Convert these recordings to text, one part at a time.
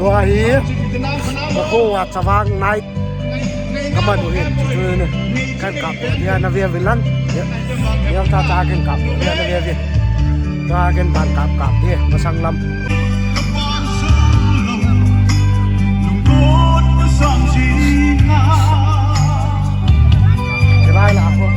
ตัวฮีกูว่าสว่างไนท์ก็มาดูเห็นคือเนี่ยกันกับเดียนาเวียวิลันเดี๋ยวตากันกับเดียนาเวียวิตากันตันกับเดียมาสั่งลำจะได้ละพวก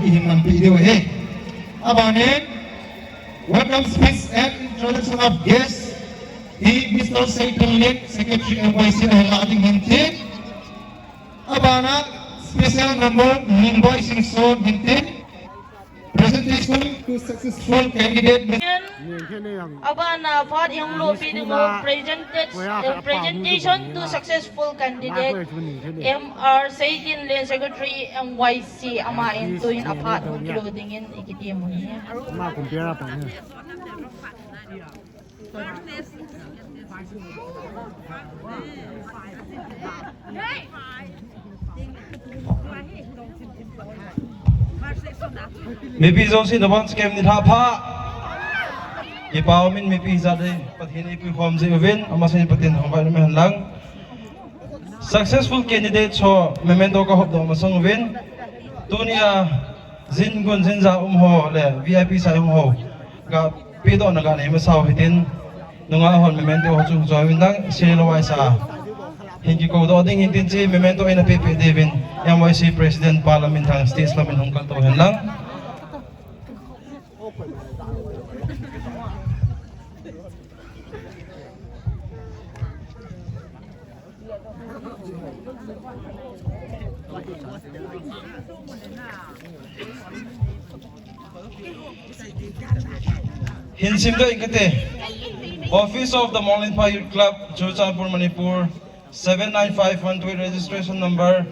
Ihiman video Abanin, welcome speech and introduction of guests. Mr. Satan Lin, Secretary MYC ay ating hintin. Abana, special number invoicing zone hintin. Presentation to successful candidate. Abana, for yung lopi ng presentation to successful candidate. MR Satan Lin, Secretary MYC, amain to yung apat ng clothing ikitiya mo niya. Kumpira pa niya. Maybe those in the ones came in Hapa. Ipawamin may pizza din. Pag hinipi ko ang win, amasin patin ang environment lang. Successful candidates ho, memento ka hop daw masang win. Tunia zin gun zin za ho le VIP sa ho. Ka pido na ganay masaw hitin. Nung ahon memento ho chung win lang silaway sa. Hindi ko daw ding hintin si memento ay napipili din MYC President Parliament hang state lamin hong kantuhin lang. Hinsimdo ikate Office of the MONGLENPHAI Youth Club, Churchanpur, Manipur, 79512 registration number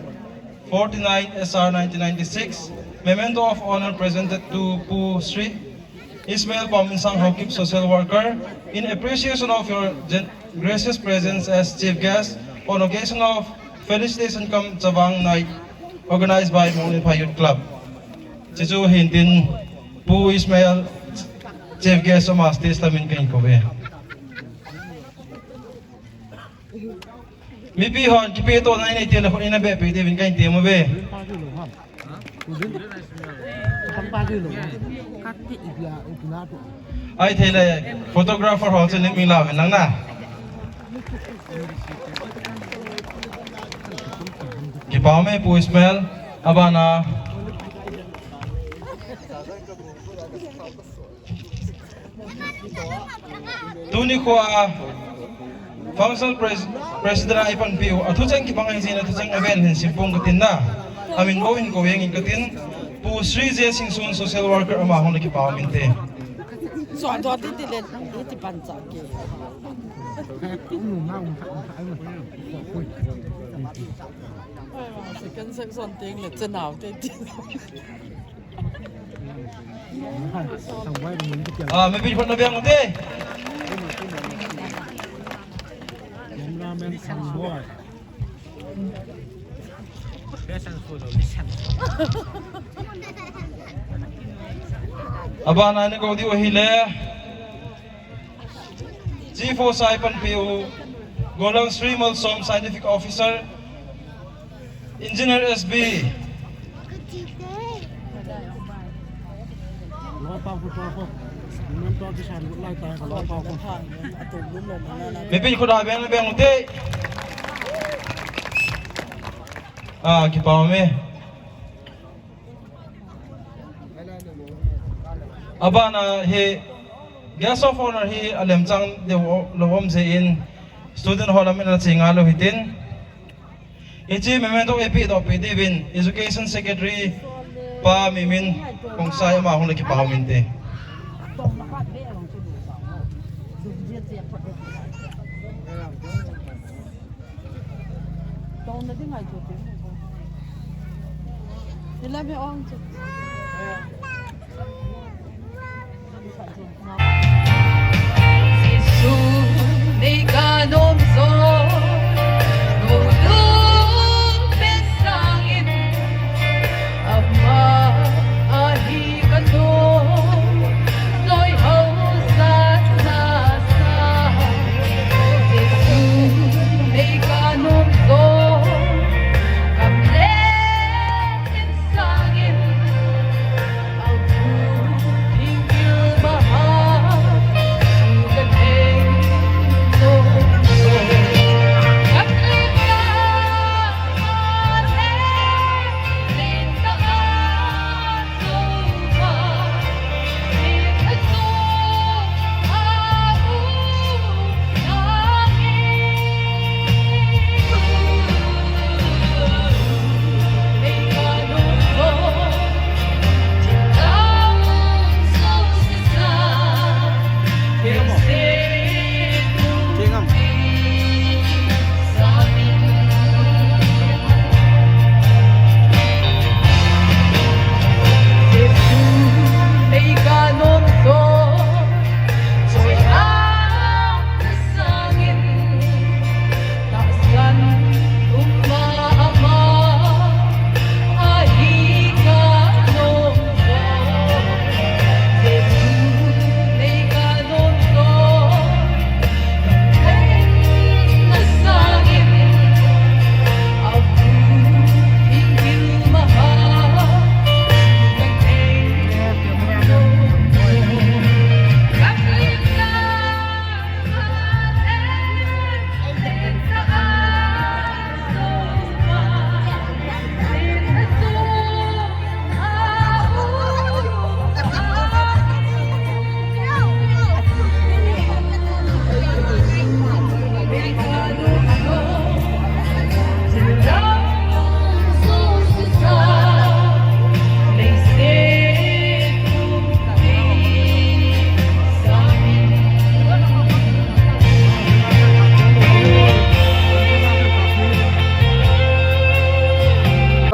49 SR 1996. Memento of honor presented to Pu Sri Ismail Paminsang Hokip, social worker, in appreciation of your gracious presence as chief guest on occasion of Felicitation Come CHAVANG Night organized by MONGLENPHAI Youth Club. Chichu hintin Pu Ismail chief guest sa mastis tamin kain ko be. Mi pihon kipito na ini telepon ina be pwede bin kain temo be. Ay thele photographer ho chen mi la lang na. Kipaw me Pu Ismail abana Tuni ko functional president ay panpiu atujang kibangay sina atujang event hin simpong katin na amin ko hin ko yang katin Pu Sri Singsun social worker amahon na kipaminte so ando atin dilen iti pansake second section ting le chenao te may pili na biyang uti. Aba na ni ko di wahile. G4 Saipan PO Golang Sri Malsom, Scientific Officer, Engineer SB, Mipin ko na biang biang uti. Kipawami. Aba na he guest of honor he alemchang de lowom se in student hall amin na singalo hitin. Ichi memento epi do pidibin education secretary pa mimin kung saya ma akong nakipawmin te.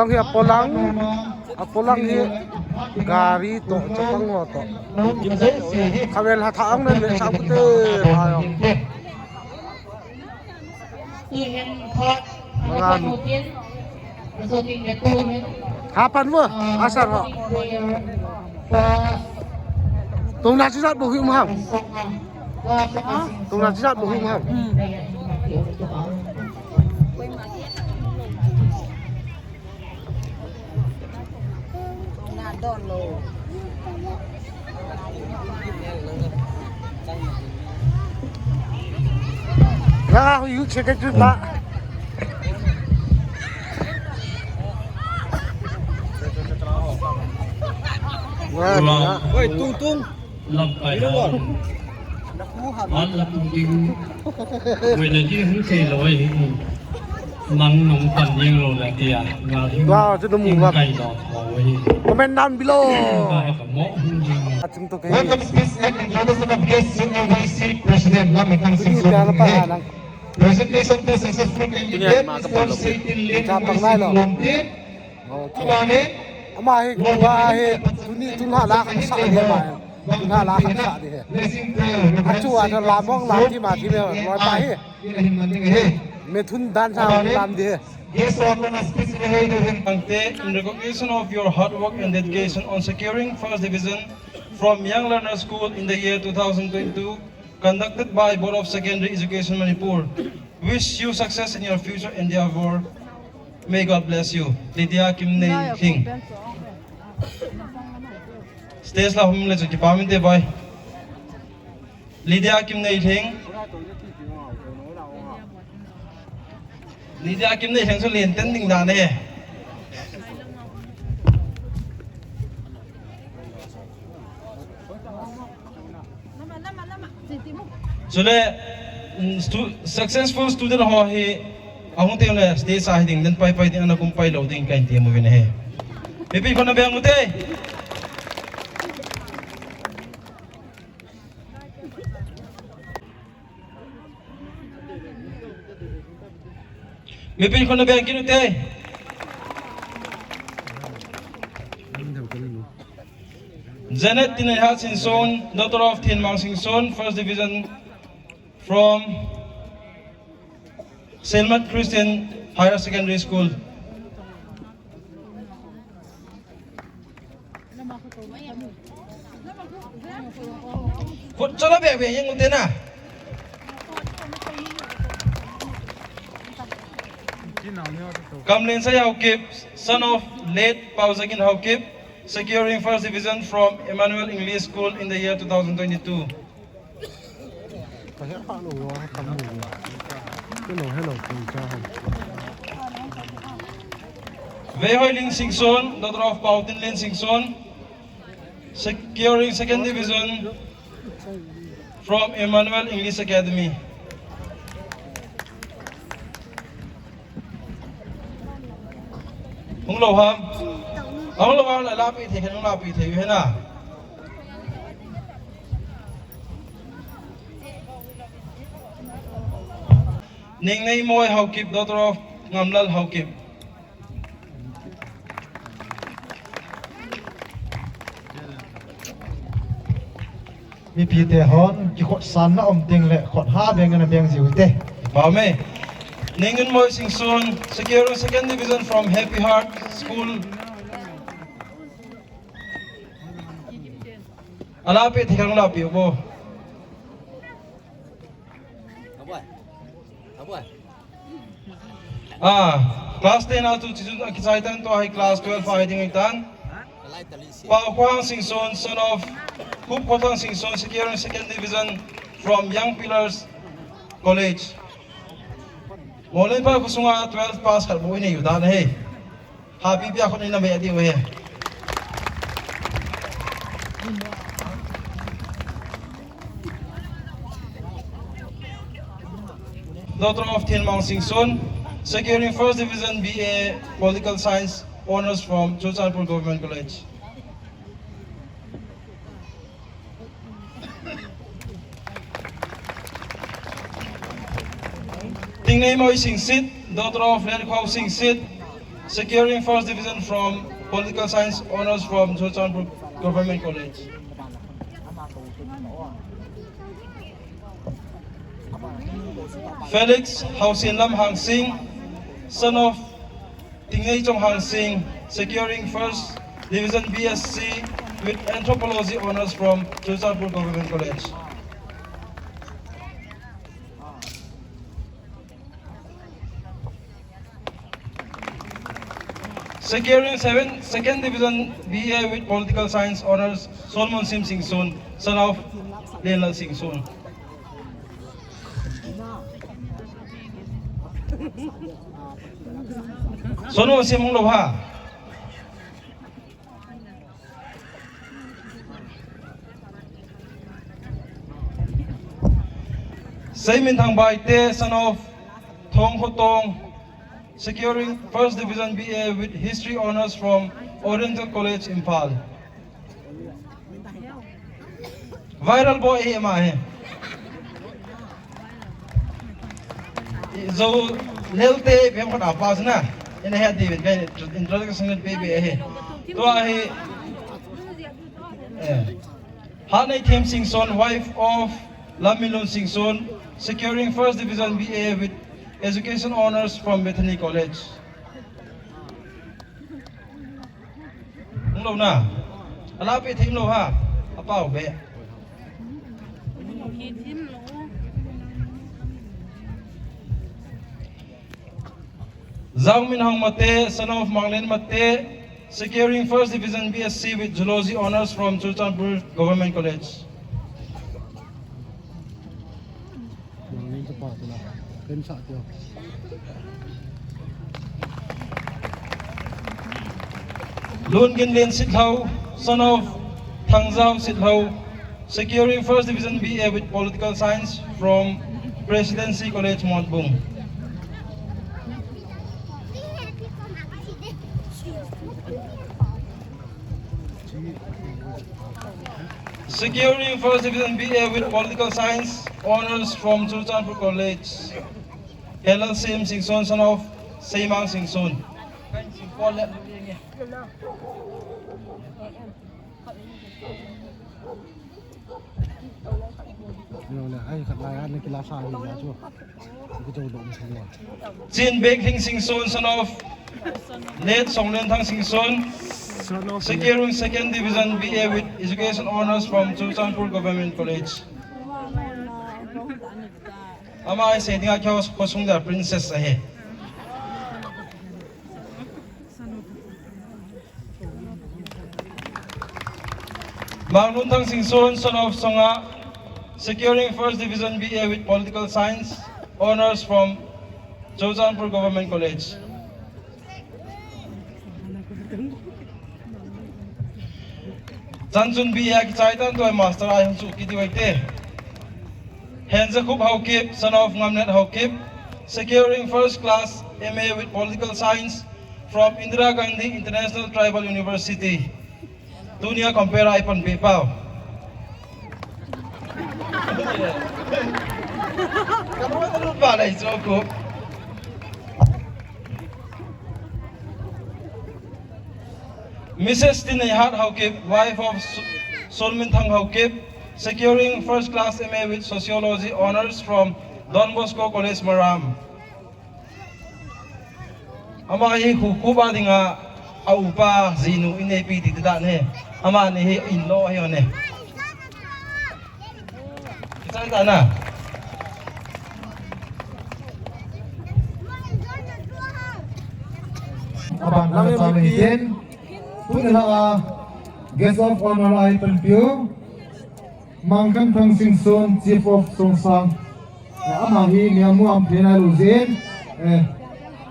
Hi apolang hi gari to chapang ho to kawel ha thaang nan le sa pute ayo hapan mo asar ho tung na chisat bu him ham tung na chisat bu him ham Ya, yuk cek juga. Wah, woi tung. Lampai dah. An lam tung. Wei ji hu sei loi. Mang nong pan yang lo la tia. Wow, itu nemu bang. Kai do wei. Komen down below. Mo hu jing. Welcome speech and introduction of guests in MOIC President Lam Itang Sing. Presentation to successful candidate Mr. Saitin Lin Lompin. Abanin. Amahi kuahi tuni tunha la kan sa dia mai. Tunha la kan sa dia. Acu ada lamong lam ki ma ki me loi pa hi. Me thun dan sa lam dia. Yes, in recognition of your hard work and dedication on securing first division from Young Learner School in the year 2022, conducted by Board of Secondary Education Manipur, wish you success in your future endeavor. May God bless you. Lydia Kim Nei King. Stage la hum le chu ki pamin te boy. Lydia Kim Nei King. Lydia Kim Nei King so lien ten ding da ne. So le successful student ho he ahung te le stage sa ding den pai ding ana kum pai lo ding kain te mo vin he. Pipi ko na bang ute. Pipi ko na bang kin ute. Janet Tinayhat Sinson, daughter of Tien Mang Sinson, First Division from Selmat Christian Higher Secondary School. Chala be yang utena. Kamlin Say Haukip, son of late Pauzakin Haukip, securing First Division from Emmanuel English School in the year 2022. Wei Hoi Ling Singson, daughter of Pao Tin Lin Singson, securing Second Division from Emmanuel English Academy. Hung Lo Ham, Hung Lo Ham la lapi the kan lapi the yu na. Ning Nei Moi Haukip, daughter of Ngamlal Haukip. Mi pi te hon ki khot san na om ting le khot ha beng na beng ziu te. Bao me. Ningen Moi Singson, securing Second Division from Happy Heart School. Alapi the kan lapi bo. Class 10 out to Kisaitan to high class 12 fighting itan. Pao Kwang Singson, son of Hup Kotang Singson, securing Second Division from Young Pillars College. MONGLENPHAI kusunga 12 pass kar mo ini yudan he. Happy biya ko ni na may adi we. Daughter of Tien Mang Singson, securing First Division BA Political Science Honors from Chochanpur Government College. Ting Nei Moi Sing Sit, daughter of Len Kwao Sing Sit, securing First Division from Political Science Honors from Chochanpur Government College. Felix Hausin Lam Hang Sing, son of Ting Nei Chong Hang Sing, securing First Division BSc with Anthropology Honors from Chochanpur Government College. Securing Second Division BA with Political Science Honors, Solomon Sim Singson, son of Lenal Singson. Solomon Sim Hung Lo Ha. Saimin Thang Bai Te, son of Thong Ho Tong, securing First Division BA with History Honors from Oriental College, Impal. Viral boy ema hai. So lelte bem ko apas na. Ina hai David kai introduction with baby hai. To ai Hanai Them Singson, wife of Lamilon Singson, securing First Division BA with Education Honors from Bethany College. Lo na. Alapi thim lo ha. Apao be. Zhang Minhang Mate, son of Manglen Mate, securing First Division BSc with Zoology Honors from Churchanpur Government College. Yang cepat tu lah. Kencak tu. Lun Ginlin Sithau, son of Thangzhao Sithau, securing First Division BA with Political Science from Presidency College, Montbung. Securing First Division BA with Political Science Honors from Churchanpur College, Helal Sim Singson, son of Seimang Singson. Ai kat layan ni kelas saya lah tu. Aku coba semua. Jin Bek Hing Singson, son of late Songlen Thang Singson, securing Second Division BA with Education Honors from Churchanpur Government College. Ama ay sa tinga kyo kosong da princess ahe. Mang Luntang Singson, son of Songa, securing First Division BA with Political Science Honors from Churchanpur Government College. Chanchun BA ki chaitan to ay master ay hung suki di waite. Henza Kup Haukip, son of Ngamnet Haukip, securing first class MA with Political Science from Indira Gandhi International Tribal University. Dunia compare iPhone PayPal. Kamu ada lupa lah itu aku. Mrs. Tinayhat Haukip, wife of Solmin Thang Haukip, securing first class MA with Sociology Honors from Don Bosco College, Maram. Ama hi hukuba dinga aupa zinu inepi tidak ne. Ama ni inlo ayo ne. Kita tak na. Abang lang sabihin. Punha guest of honor ay pelpyo. Mangkan Thang Singson, Chief of Songsang. Amahi niamu ampina luzin.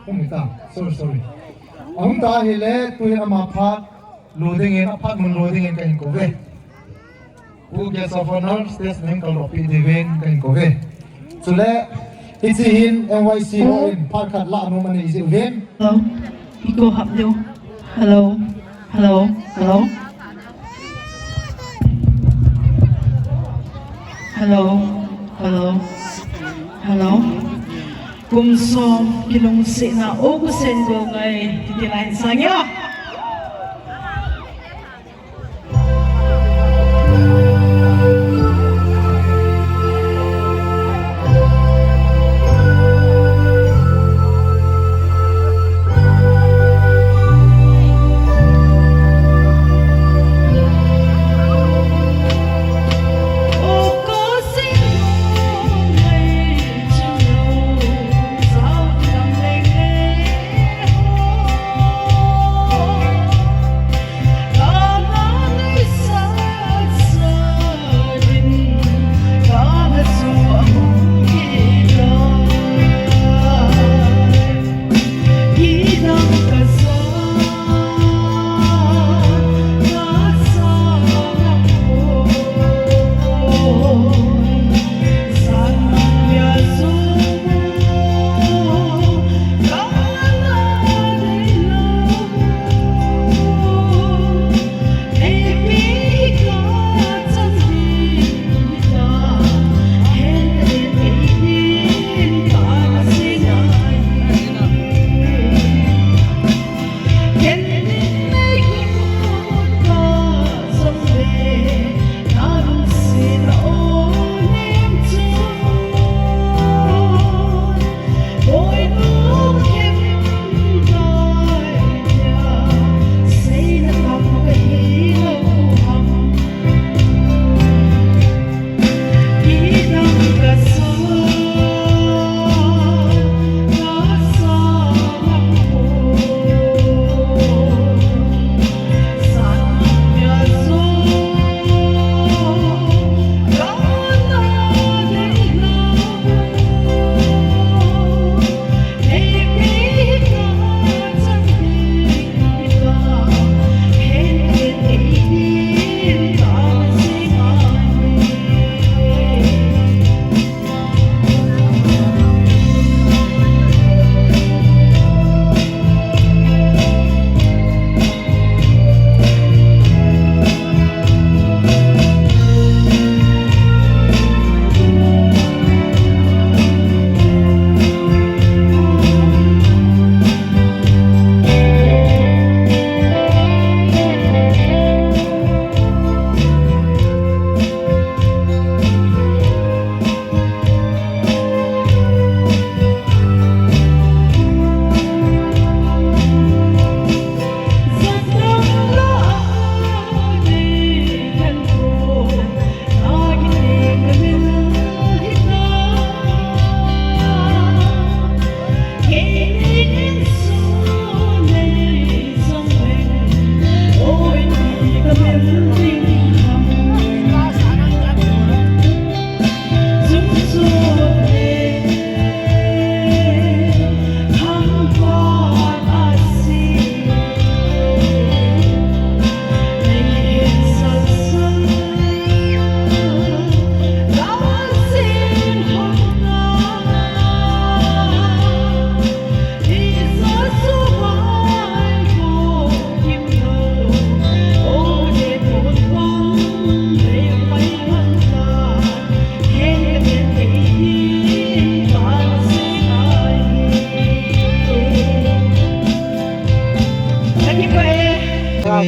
Kumita. Sorry. Ang tahile tuhin amapat. Loading in, apat mun loading in kain kove. Guest of honor, stage name kalopi divin kain kove. Sule, itsihin NYC ho in parkat la anu mani isi uvin. Hello, Iko Hapyo. Hello. Kumsom kilong si na ugusin ko ngay titilahin sa inyo.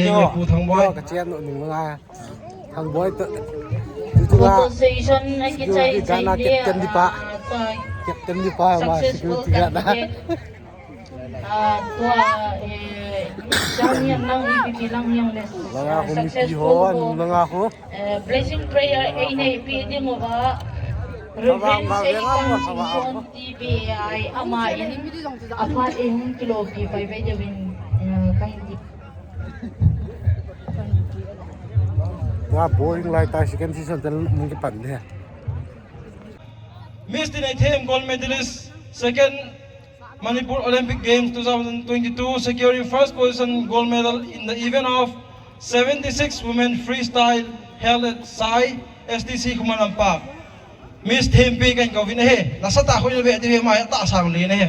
người phụ thằng boy cái chen nội mình là thằng boy tự Compensation ay kitay sa Captain di pa mà successful security guard candidate. Isang yan lang ibibilang yung less. Mga ako Successful mitihoan, po. mga ako. Blessing prayer ay naipili mo ba? Reverend Constitution TV ay amain. Apain kilogi. Bye-bye Jawin. Kahindi. Mga boring like tayo second season talagang mungkin pandai. Miss NITE gold medalist, second Manipur Olympic Games 2022, securing first position gold medal in the event of 76 women freestyle held at SAI SDC Kumanampak. Miss Tempe kan kau vinahe, nasa tako ni lebih di maya tak sang li ni.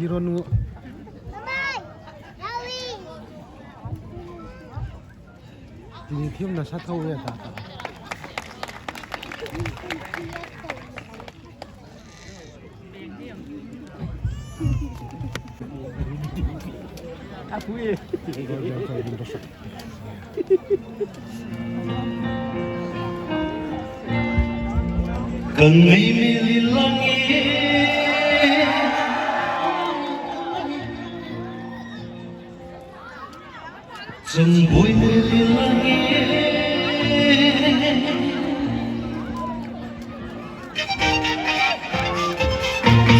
Hero nu. Ini tim nasa tahu ya tak. Aku ye. Cần mấy mê lăng Sân bụi mê lăng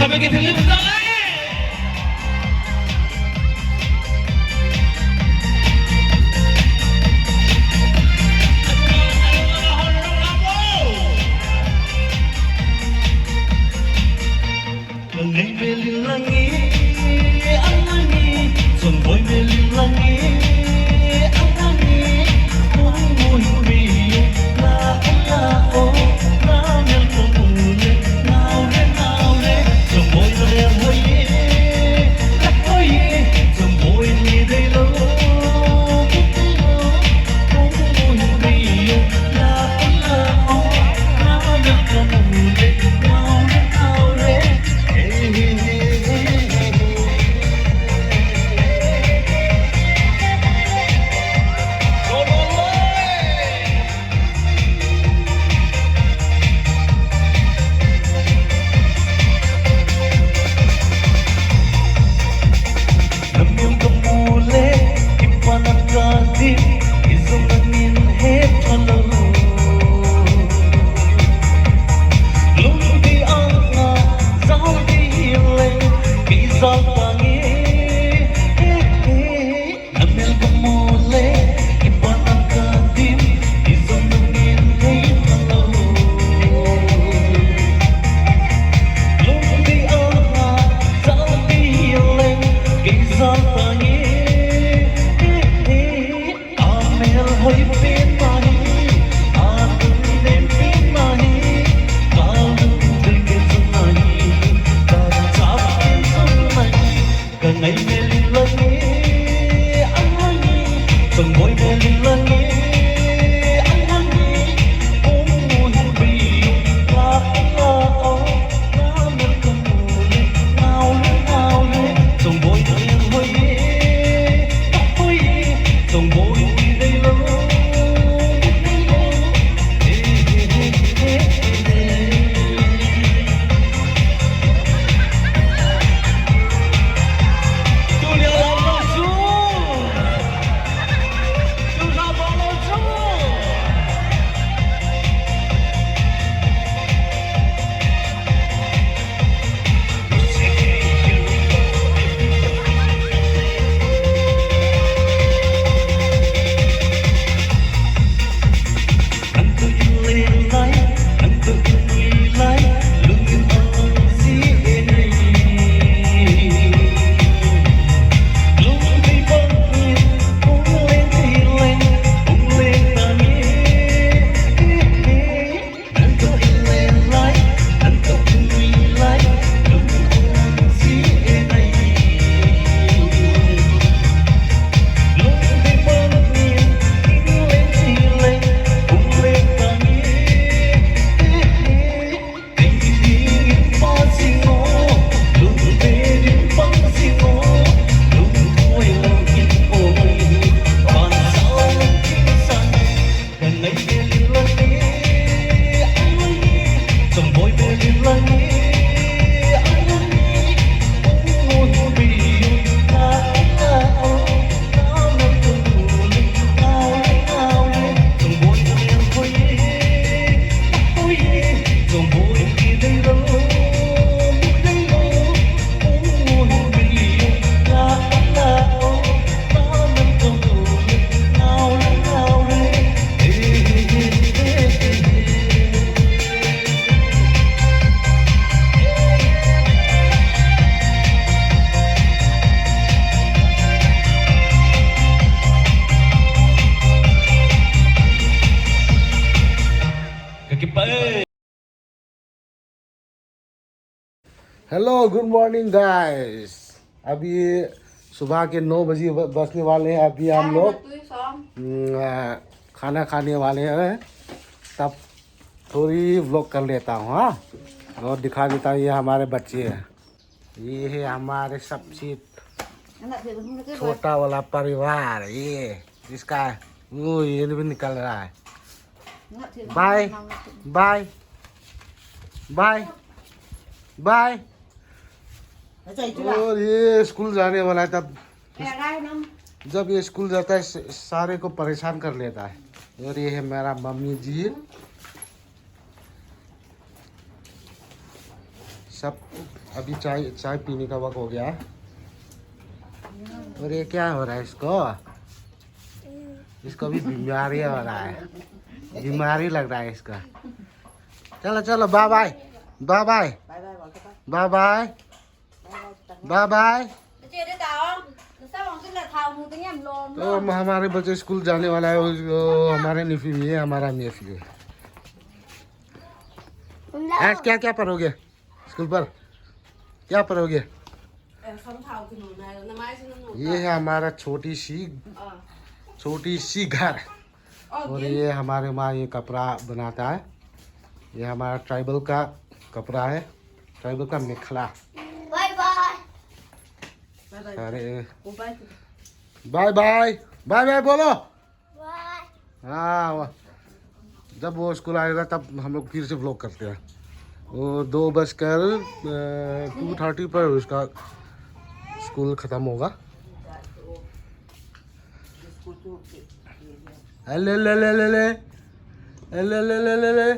Sampai kita lihat lagi. Ngày về liên langi, ang langi, sân bụi mê langi, ang langi, môi môi bì, la o, na mel con ule, nào re, sân bụi mê langi. MONGLENPHAI. Hello good morning guys. अभी सुबह के 9 बजे बसने वाले हैं। अभी हम लोग खाना खाने वाले हैं। तब थोड़ी व्लॉग कर लेता हूँ हाँ, और दिखा देता हूँ। ये हमारे बच्चे हैं, ये है हमारे सबसे छोटा वाला परिवार। ये इसका वो ये भी निकल रहा है। Bye bye bye bye. और ये स्कूल जाने वाला है। तब जब ये स्कूल जाता है सारे को परेशान कर लेता है। और ये है मेरा मम्मी जी। सब अभी चाय पीने का वक्त हो गया है। और ये क्या हो रहा है इसको भी बीमारी हो रहा है, बीमारी लग रहा है इसका। चलो चलो bye bye bye bye bye bye bye bye. तो हमारे बच्चे स्कूल जाने वाला है। हमारे नेफ्यू भी है, हमारा नेफ्यू है। आज क्या क्या पढ़ोगे स्कूल पर, क्या पढ़ोगे? ये है हमारा छोटी सी घर। और ये हमारे माँ ये कपड़ा बनाता है। ये हमारा ट्राइबल का कपड़ा है, ट्राइबल का मेखला। अरे बाय बाय बाय बाय बोलो। हाँ, जब वो स्कूल आएगा तब हम लोग फिर से व्लॉग करते हैं। वो 2:30 पर उसका स्कूल ख़त्म होगा। ले ले ले ले ले ले ले ले ले ले।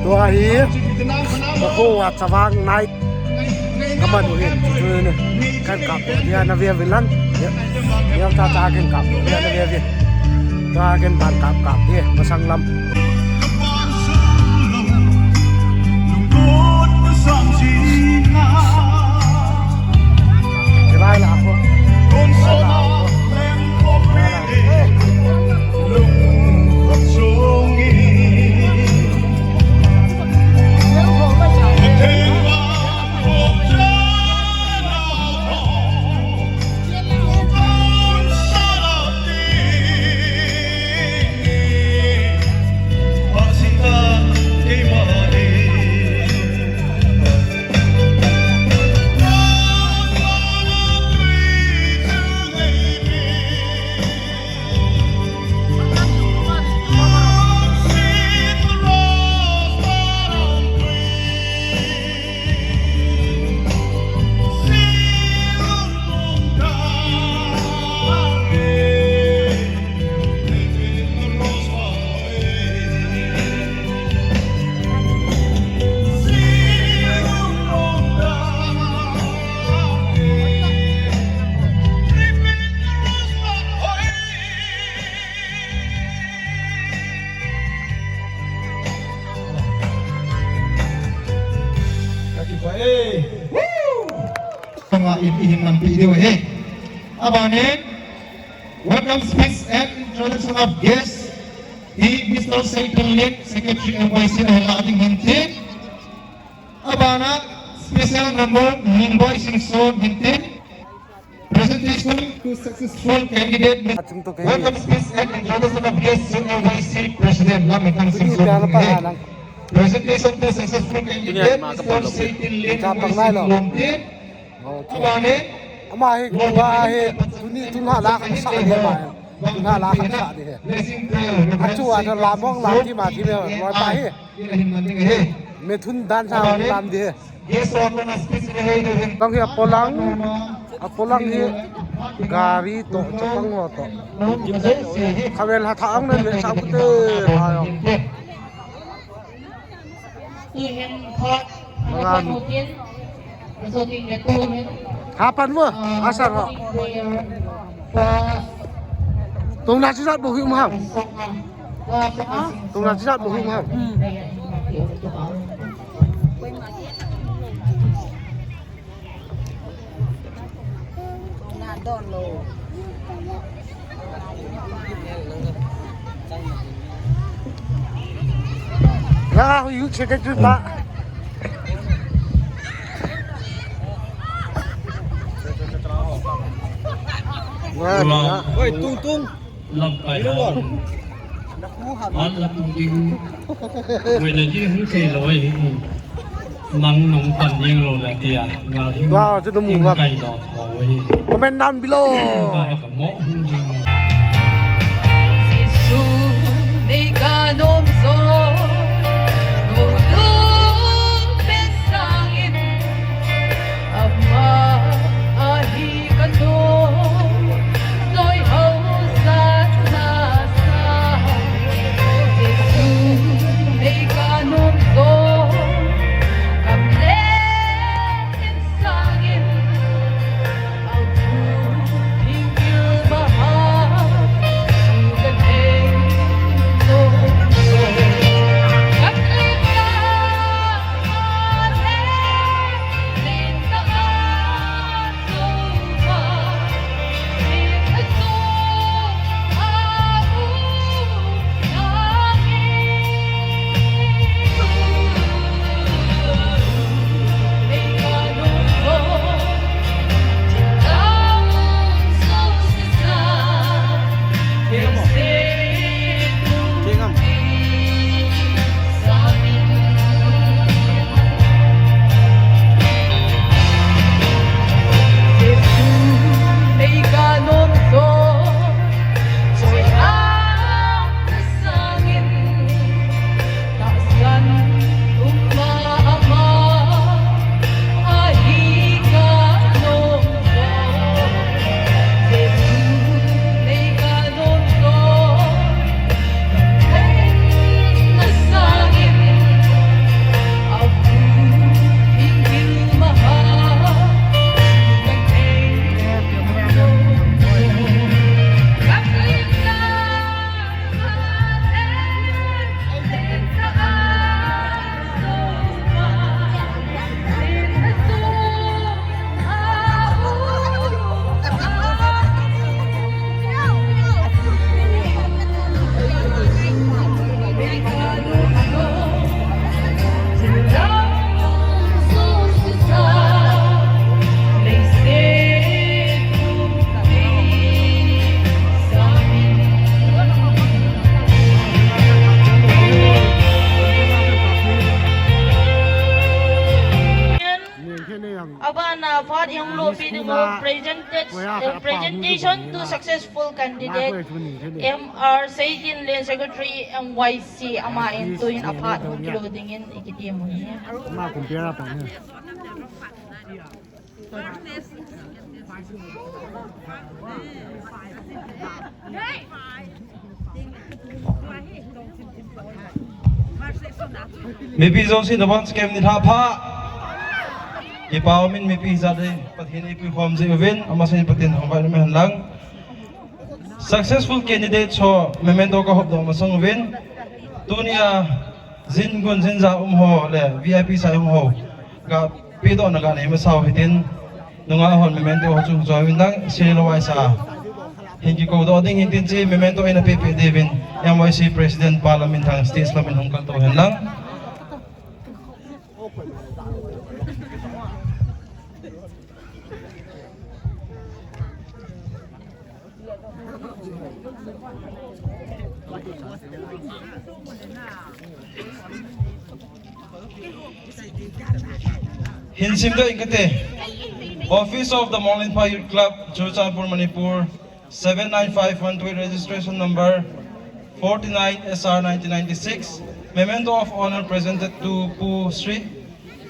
ตัวฮีตะโกวัดสว่างไนท์ก็มาดูเห็นจุดๆนี่กันกับเดียนาเวียวิลันเดี๋ยวตากันกับเดียนาเวียวิตากันผ่านกับเดียมาสังลำจะไล่ละพวกWelcome speech and introduction of guests. Mr. Secretary Secretary MYC Aladdin Hintin. Abana special number invoicing so Hintin. Presentation to successful candidate. Welcome speech and introduction of guests MYC President Lamitang Singson. Presentation to successful candidate Mr. Secretary Hintin. Abane. Amahe tun hala kan sa dia mai tun hala kan sa dia achu ada lamong lam thi ma thi me loi pa he me thun dan sa lam dia bang ya polang hi gari to chapang lo to khavel ha thang ne me sa pute ayo Kapan vợ? Asal họ. Tùng là chỉ dắt bổ hữu không? Tùng là chỉ dắt bổ hữu không? Tùng là đòn lồ. Nga ako yung secretary pa. Oi, tung. Lampai hon. Hon là tung ding. Vì là gì không thể lỗi. Nắng nóng tận nhiên rồi là kìa. Wow, chứ đúng không? Cây đỏ thôi. Comment down below. Và cả mộ không gì. Abana for yung lobby presentation to successful candidate MR Saitin Lane Secretary MYC amain to yung apat including in ikitim mo niya. Kumpira pa niya. Maybe those in the ones came in hapa. Ipawamin may pizza day. Pathin ipi home sa event. Amasin patin hong environment lang. Successful candidates ho memento ka hop do masang event. Tunia zin gun zin za ho le VIP sa ho. Ga pido na ganay masaw hitin. Nunga hon memento ho chung so event lang silaway sa. Hindi ko do ding hitin si memento ay napipi Devin MYC President Parliament hang state lamin hong kaltuhan lang. Hinsimdo Inkate, Office of the MONGLENPHAI Youth Club, Churchanpur, Manipur, 79512 registration number 49 SR 1996. Memento of honor presented to Pu Sri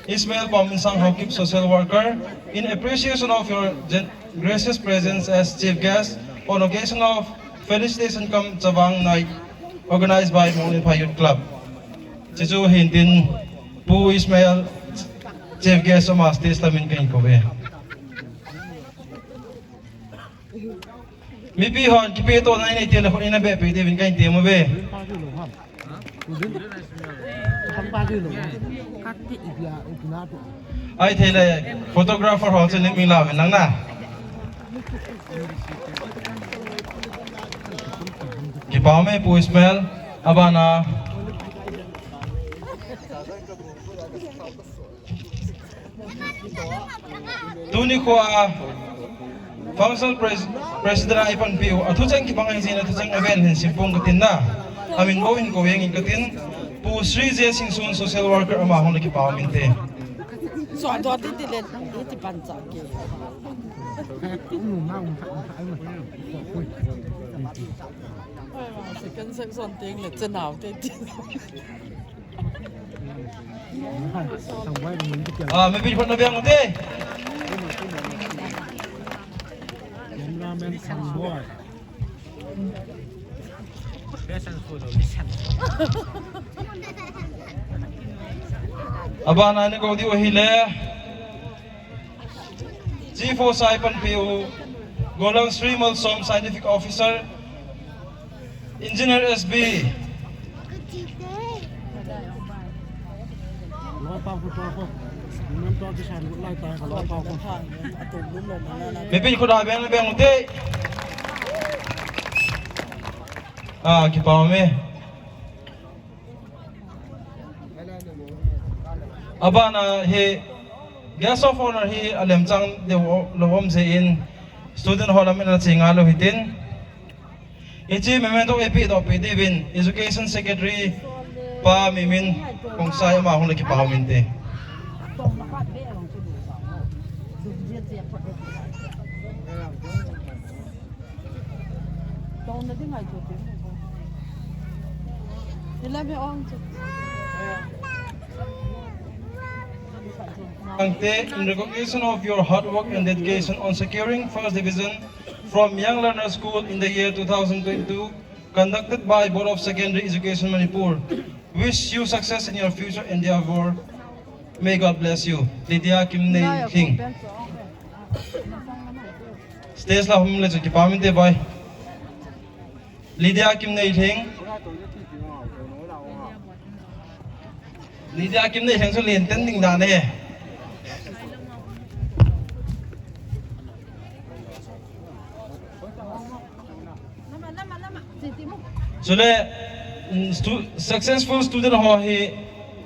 Ismail Paminsang Hokip, social worker, in appreciation of your gracious presence as chief guest on occasion of Felicitation Come CHAVANG Night organized by MONGLENPHAI Youth Club. Chichu Hintin Pu Ismail chief guest of Master Islamin kain ko be. Mipi hon kipito na ini tiyan ako inabe pwede bin kain tiyan mo be. Ay tela photographer hon sa ning lawan lang na. Kipame Pu Ismail abana Tuni ko functional president ipan piu atujang kibangay sin atujang event hin simpong katin na amin bawin ko yang ikatin pu Sri J Singsun social worker amahong nakipaminte. So ado ati dilen iti pansaki. Second section ting le cenau te. May pinipot na biyang uti. Aba na ni ko di wahile. Chief of Saipan PU Golang Sri Malsom Scientific Officer Engineer SB Mipin ko na biyang uti. Kipame. Aba na he guest of honor he alemchang de lowom se in student hall amin na singalo hitin. Ichi memento epi do pidibin education secretary pa mimin kung saya mahong nakipaminte. In recognition of your hard work and dedication on securing first division from Young Learner School in the year 2022, conducted by Board of Secondary Education Manipur, wish you success in your future endeavor. May God bless you. Lydia Kim Nei King. Stage la humle chu kipaminte boy. Lydia Kim Nei King. Lydia Kim Nei King so lien ten ding da ne. So successful student ho he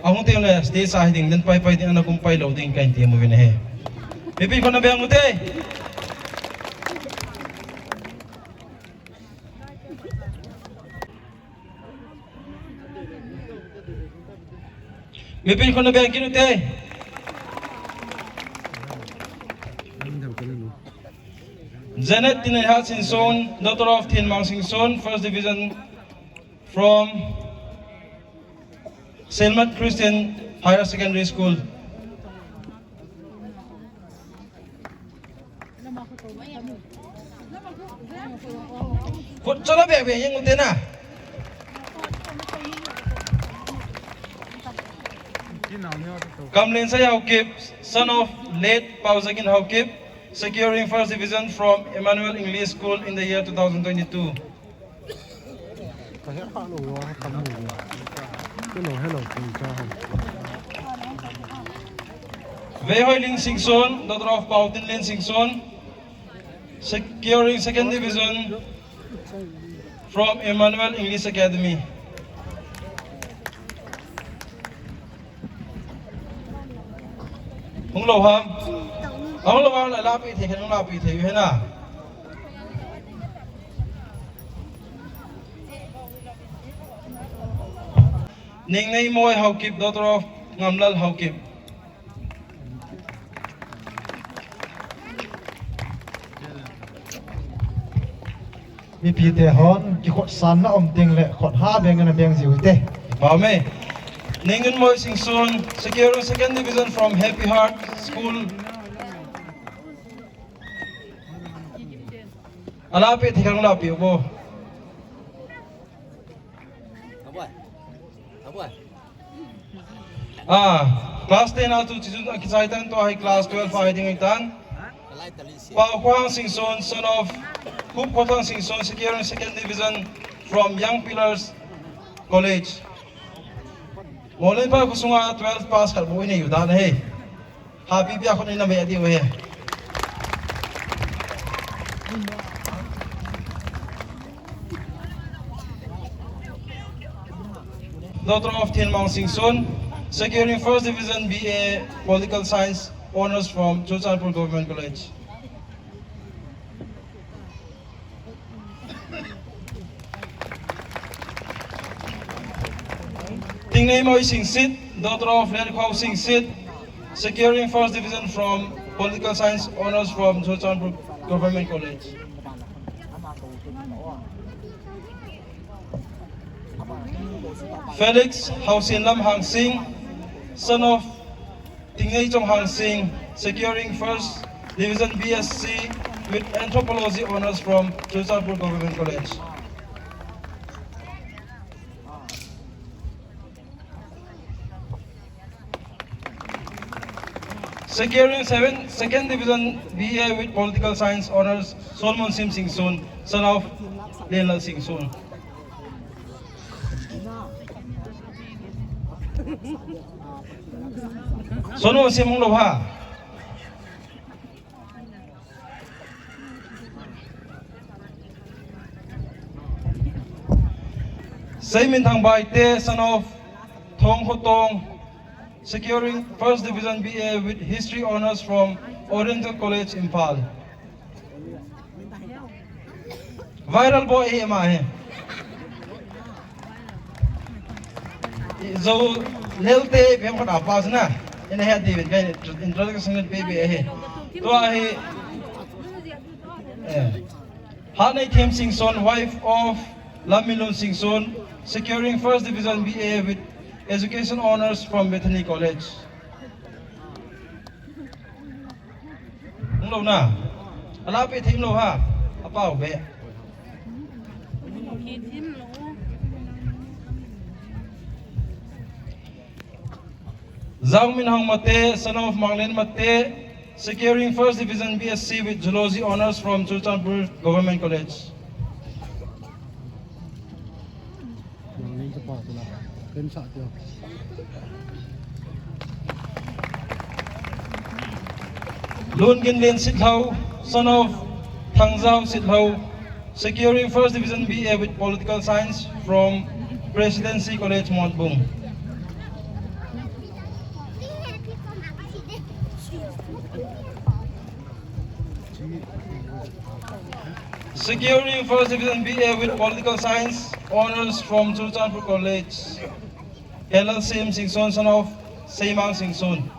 ahong te le stage sa hiding den pai pai ding na kumpay loading kain te mo he. Pipi ko na bang ute. Pipi ko na bang kinute. Janet Tinayha Sinson, daughter of Tin Mang Sinson, first division from Selmat Christian Higher Secondary School. Coba bebe yang utena. Kamlin Say Haukip, son of late Pausagin Haukip, securing first division from Emmanuel English School in the year 2022. Wei Ling Singson, daughter of Pautin Lin Singson, securing second division from Emmanuel English Academy. Hung Lo Ham, Hung Lo Ham la lapi the kan lapi the yu na. Ning Nei Moi Haukip, daughter of Ngamlal Haukip. Mi pi te hon ki khot san na om ting le khot ha beng na beng ziu te. Pame. Ningun Moi Singson, securing second division from Happy Heart School. Alapi thikang lapi ubo. Class 10 out to chizun akisaitan to ay class 12 fighting itan. Pao Kwang Singson, son of Hup Kotang Singson, securing second division from Young Pillars College. MONGLENPHAI kusunga 12 pass kar bo ini yudan he. Happy biya ko ni na may adi we. Daughter of Tin Mang Singson, securing First Division BA Political Science Honors from Churchandpur Government College. Tingnei Moi Sing Sit, daughter of Len Khao Sing Sit, securing First Division from Political Science Honors from Churchandpur Government College. Felix Hausin Lam Hang Sing, son of Tingnei Chong Hang Sing, securing First Division BSc with Anthropology Honors from Churchandpur Government College. Securing Second Division BA with Political Science Honors, Solomon Sim Sing Soon, son of Lenal Sing Soon. Solomon Sim Mong Lobha. Saimin Thang Bai Te, son of Thong Ho Tong, securing First Division BA with History Honors from Oriental College, Imphal. Viral boy ema hai. So lelte phem khot apas na. Ina hai David kai introduction baby hai. To ai Hanai Them Sing Son, wife of Lamilon Sing Son, securing First Division BA with Education Honors from Bethany College. Lo na, ala pe thim lo ha, apa be. Zhang Min Hang Mate, son of Manglenphai, securing First Division BSc with Zoology Honors from Churchandpur Government College. Loon Gin Lin Sit Hau, son of Thang Zhao Sit Hau, securing First Division BA with Political Science from Presidency College, Mont Bung. Securing First Division BA with Political Science Honors from Churchandpur College, Helal Sim Sing Son, son of Seimang Sing Son.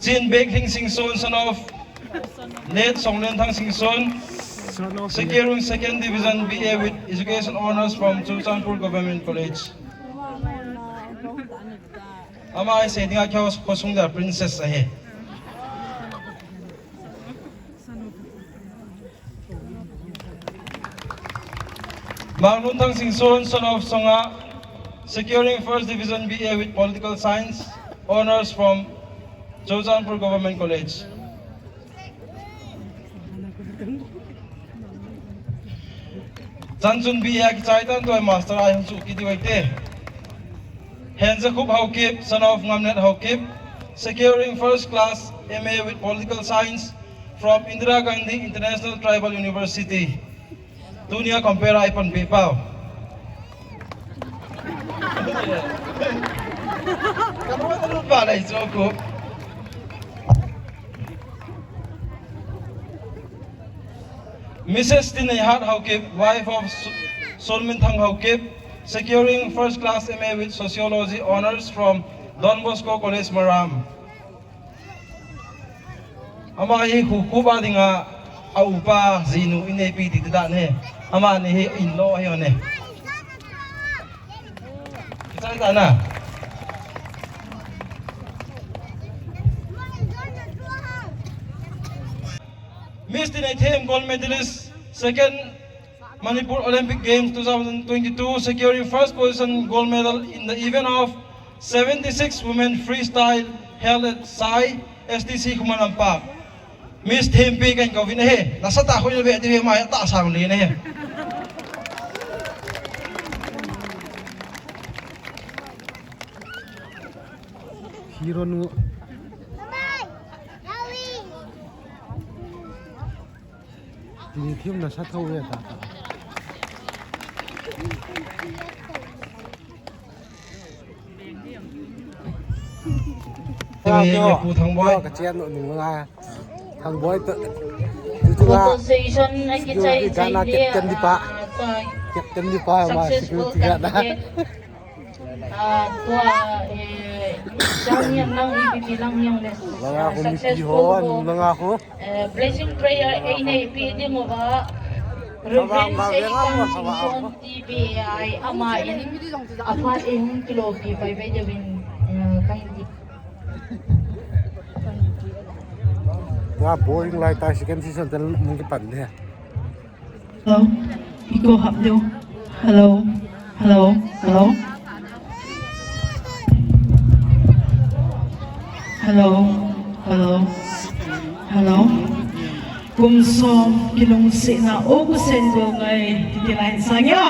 Jin Bek Hing Sing Son, son of Net Songlen Thang Sing Son, securing Second Division BA with Education Honors from Churchandpur Government College. Ama ai se dinga kyo kosung da princess ahe. Manglun Thang Sing Son, son of Songa, securing First Division BA with Political Science Honors from Churchandpur Government College. Chanchun BA ki chaitan to master ai hung chu ki diwaite. Henza Khub Haukip, son of Ngamnet Haukip, securing First Class MA with Political Science from Indira Gandhi International Tribal University. Dunia compare iPhone Bipao. Kamu tak lupa lah itu aku. Mrs. Tinayhat Haukip, wife of Solmin Thang Haukip, securing First Class MA with Sociology Honors from Don Bosco College, Maram. Ama hi hukuba dinga aupa zinu inepi tidak ne. Ama ni hi inlo ayo ne. Kita tak na. Miss NITE gold medalist, second Manipur Olympic Games 2022, securing first position gold medal in the event of 76 women freestyle held at Sai STC Kumalampak. Miss Tempe kan kau vina he, nasa tako yung bete he maya ta sang li he. Hero nu đi thêm là sát thâu vậy ta thằng boy cái chen nội mình là thằng boy tự Proposition ay kitay cái na idea chân đi pa chân đi pa mà successful security ga na candidate. Tua isang yan lang ibibilang yung list. mga ako ni Successful Pihon ko. mga ako Blessing prayer ay naipili mo ba? Reverend sa ikang Simpson TV ay amain apain kilopi by Benjamin Kaindi. nga boring lai ta second season tel mong kipan niya Hello, Iko Hapyo. Hello, hello, hello. Hello, hello, hello. Kung som kilong si na o kusen ko ngay titilain sa inyo.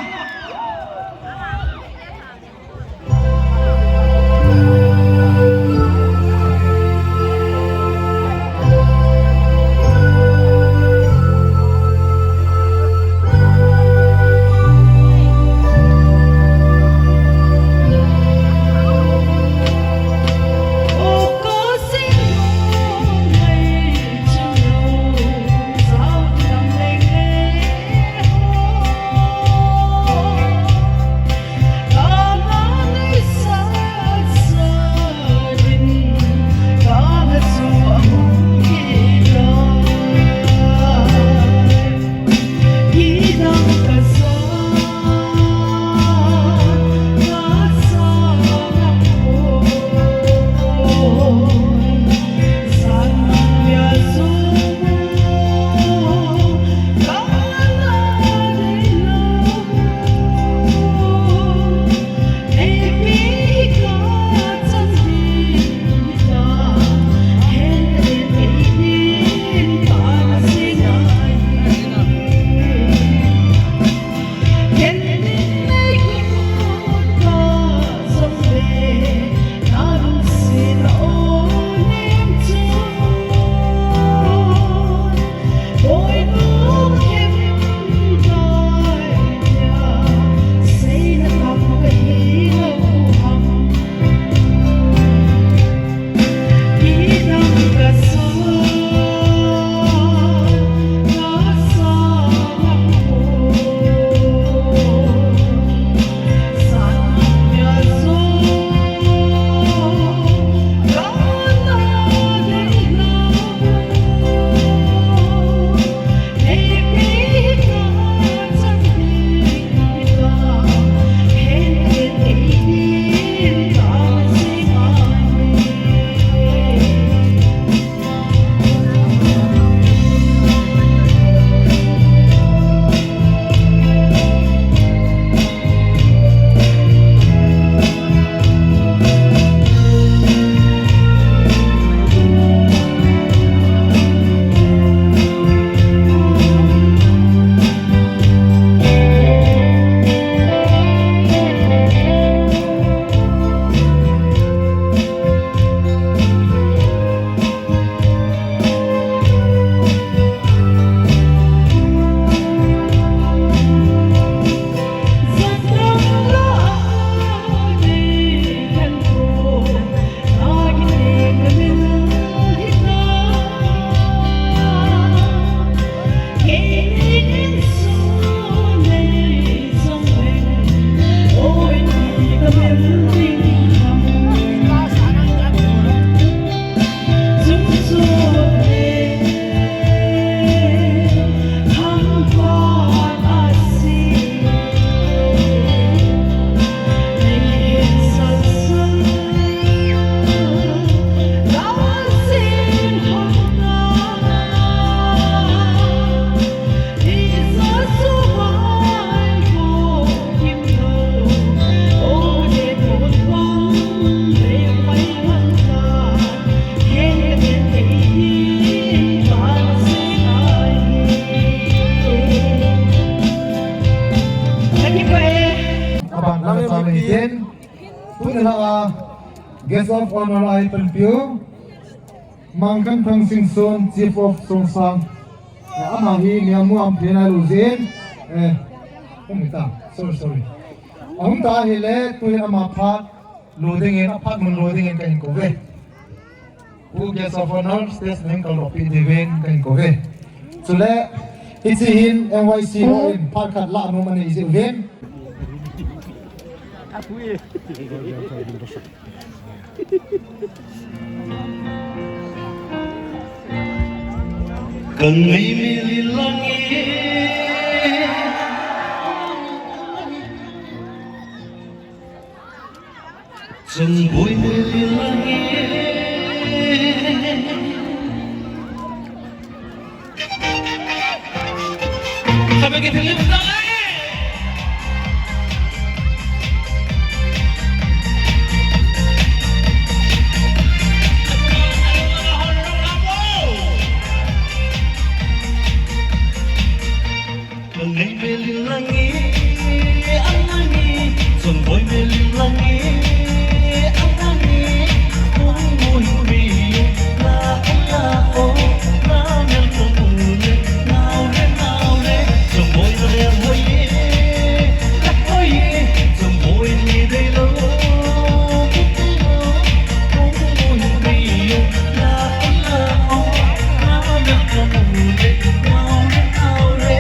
Guest of honor ay Pelpio, Mangkan Thang Singson, Chief of Songsang, ama hi niamu am phena lu zen không ta sorry ông ta hi le tôi ama phat loading in apart mun loading in kain ko ve who gets of honor stays name kal ropi deven kain ko ve chule ichi hin NYC ho in phat khat la nu mani ichi ven cần ngày mi lắng chân bụi mi lắng sao mấy cái thứ lên đó ngày về linh lagi, lagi, son boy về linh lagi, lagi, mui mui la oh, la mel comune, now le, son boy le hoye, son boy ni de lo, mui mui la oh, la mel comune, now le.